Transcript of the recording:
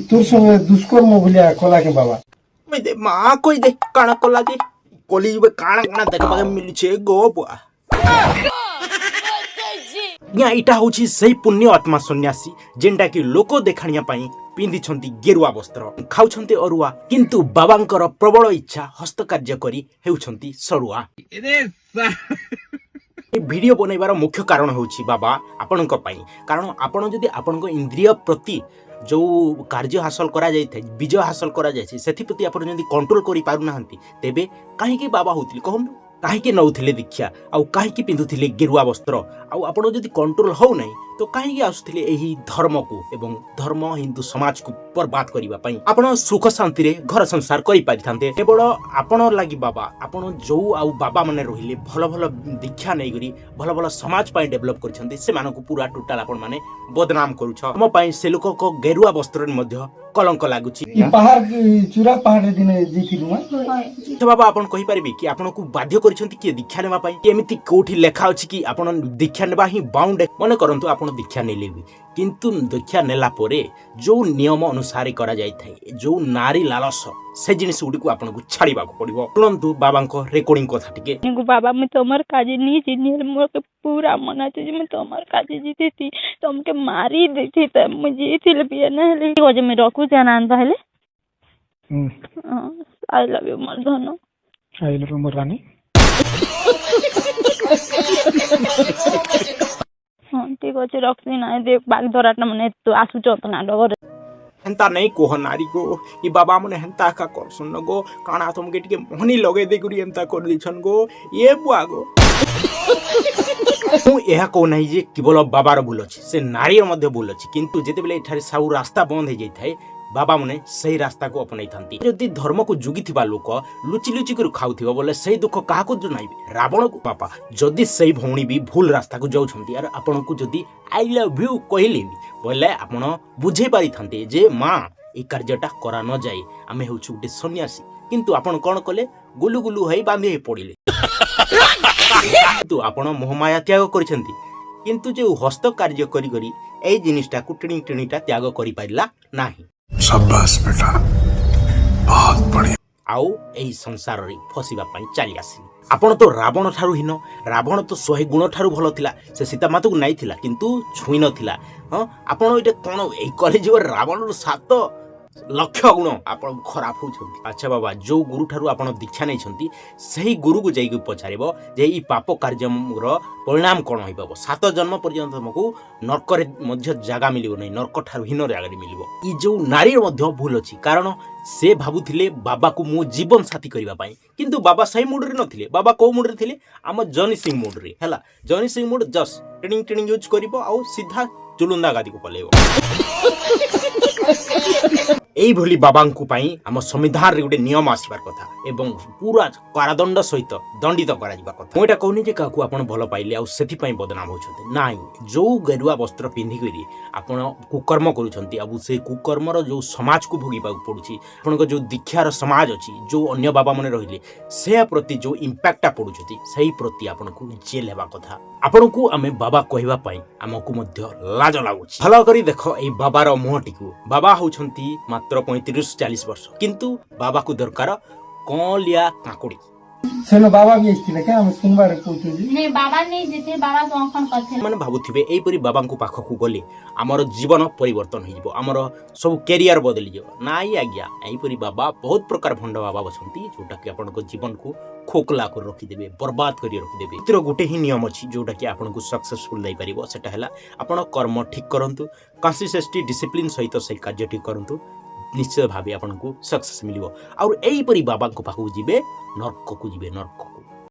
तोर संगे दुष्कर्म भलिया कला के बाबा मैं दे माँ कोई दे काना कला दे कॉलेज में काना काना देखा मिली छे गो बुआ या इटा होची सही पुण्य आत्मा सन्यासी जेंटा कि लोक देखाणिया पाई पिंधि छंती गेरुआ वस्त्र खाउछंती अरुआ किंतु बाबांकर प्रबल इच्छा हस्तकार्य करी हेउछंती सरुआ वीडियो बनैबार मुख्य कारण होची बाबा आपनक पाई कारण आपण जदि आपनक इंद्रिय प्रति जो कार्य हासिल करा जाय थे विजय हासिल करा जाय सेथि प्रति आपण जदि कंट्रोल करि पारु नाहंती तेबे काहे कि बाबा होतिले कहम काहे कि नउथिले दीक्षा आउ काहे कि पिंधुथिले गेरुआ वस्त्र आउ आपण जदि कंट्रोल हो नै तो काहे कि आसुथिले एही धर्म को एवं धर्म हिंदू समाज को बर्बाद करिबा पई आपण सुख शांति रे घर संसार करि पारिथांते केवल आपण लागि बाबा आपण जो आउ बाबा माने रहिले भलो भलो दीक्षा नै गरी भलो भलो समाज पई डेवलप करछन्ते से मानको पूरा टोटल आपण माने बदनाम करूछ हम पई से लोक को गेरुआ वस्त्र मध्य कलंक लागुची ई पहाड़ चूरा पहाड़ दिने देखिलु मा तो बाबा आपण कहि परिबे कि आपण को बाध्य करछन्ती कि दीक्षा नेबा पई एमिति कोठी लेखा अछि कि आपण दीक्षा नेबा ही बाउंड मन करंतु आपण दीक्षा नेलेबी किंतु दीक्षा नेला परे जो नियम अनुसार करा जाय थाए जो नारी लालस से जिनिस गुडी को आपण को छाड़ीबा को पड़िबो सुनंतु बाबा को रेकॉर्डिंग कथा टिके निगु बाबा मैं तोमर काजे नी जिनिल मोर के पूरा मना छ मैं तोमर काजे जीती तुमके मारी देती त मुझे थिल बिया न ले हो जे मैं रखू जानान पहले आई लव यू मोर धनो आई लव यू मोर रानी ठीक अच्छे रखी ना देख बाग धराटा मैंने तो आसु चतना डगर हेंता नहीं कोह नारी को ई बाबा मने हेंता का कर सुन गो काना तुमके टिके मोहनी लगे दे गुरी हेंता कर दिछन गो ये बुआ गो मु एहा को नहीं जे केवल बाबार भूल अछि से नारी मध्ये भूल अछि किंतु जेते बेले एठारे साउ रास्ता बंद हे जाय थाए बाबा मने सही रास्ता को अपनाई थांती यदि धर्म को जुगी थिबा लोक लुचि लुचि कर खाउथिबो बोले सही दुख काहा को जनाइबे रावण को पापा जदि सही भौणी भी भूल रास्ता को जाउ छंती यार आपन को जदि आई लव यू कहले बोले आपन बुझे पारि थांते जे मां ए कार्यटा करा न जाय आमे होछु गुटे सन्यासी किंतु आपन कोन कले गुलु गुलु हई बांधे हे पड़िले किंतु आपन मोहमाया त्याग करिसंती किंतु जे हस्त कार्य करी करी ए जिनिसटा को टिणी टिणीटा त्याग करि पाइला नाही शाबाश बेटा बहुत बढ़िया आउ एही संसार रे फसिबा पई चली आसिनी आपण तो रावण ठारू हिन रावण तो 100 गुण ठारू भलो थिला से सीता माता को नाही थिला किंतु छुई नथिला हां आपण एटे कोन एही कॉलेज वर रावण 7 लक्ष गुण आपण खराब होछंती अच्छा बाबा जो गुरु ठारू आपण दीक्षा नै छंती सही गुरु को जाई के पछारिबो जे ई पाप कार्यमर परिणाम कोन होइबो 7 जन्म पर्यंत हमकु नरक रे मध्य जागा मिलिबो नै नरक ठारू हिन रे आगे मिलिबो ई जो नारी मध्य भूल अछि कारण से भाबुथिले बाबा को मु जीवन साथी करिबा पई किंतु बाबा सही मूड रे नथिले बाबा को मूड रे थिले हम जॉनी सिंह मूड रे हला Johnny Singh mood just training training use करिबो आ सीधा चुलुंदा गादी को पलेबो एई भली बाबांकु पाई हम संविधान रे गुटे नियम आसबार कथा एवं पूरा कारादंड सहित दंडित करा जिबा कथा मोइटा कहनी जे काकू आपण भलो पाइले आ सेथि पई बदनाम होछते नाइ जो गेरुआ वस्त्र पिंधि करी आपण कुकर्म करूछंती अब से कुकर्मर जो समाज को भोगिबा पड़ुछि आपण को जो दीक्षार समाज अछि जो अन्य बाबा माने रहिले से प्रति जो इंपैक्ट पड़ुछति सही प्रति आपण को जेल हेबा कथा आपण को हमें बाबा कहबा पई हमकु मध्य लाज लागुछि भलो करी देखो ए बाबार मुहटिकु बाबा होछंती मात्र 35-40 वर्ष किंतु बाबा को दरकार कलिया काकुड़ी सेनो बाबा भी आइथिले के हम सुनबार कहथि नै बाबा नै जेते बाबा जोखन करथे माने भाबुथिबे एई परी बाबा को पाख को गले हमर जीवन परिवर्तन हो जिवो हमर सब कैरियर बदली जिवो नाई आज्ञा एई परी बाबा बहुत प्रकार भंड बाबा बसंती जोटा कि आपन को जीवन को खोखला कर रखि देबे बर्बाद करी रखि देबे इतर गुटे ही नियम अछि जोटा कि आपन को सक्सेसफुल दै परिबो सेटा हला आपन कर्म ठीक करंतु कंसिस्टेंसी डिसिप्लिन सहित सही कार्य ठीक करंतु निश्चय भावे आपन को सक्सेस मिलिबो और एई परी बाबा को पाखु जिबे नरक को जिबे नरक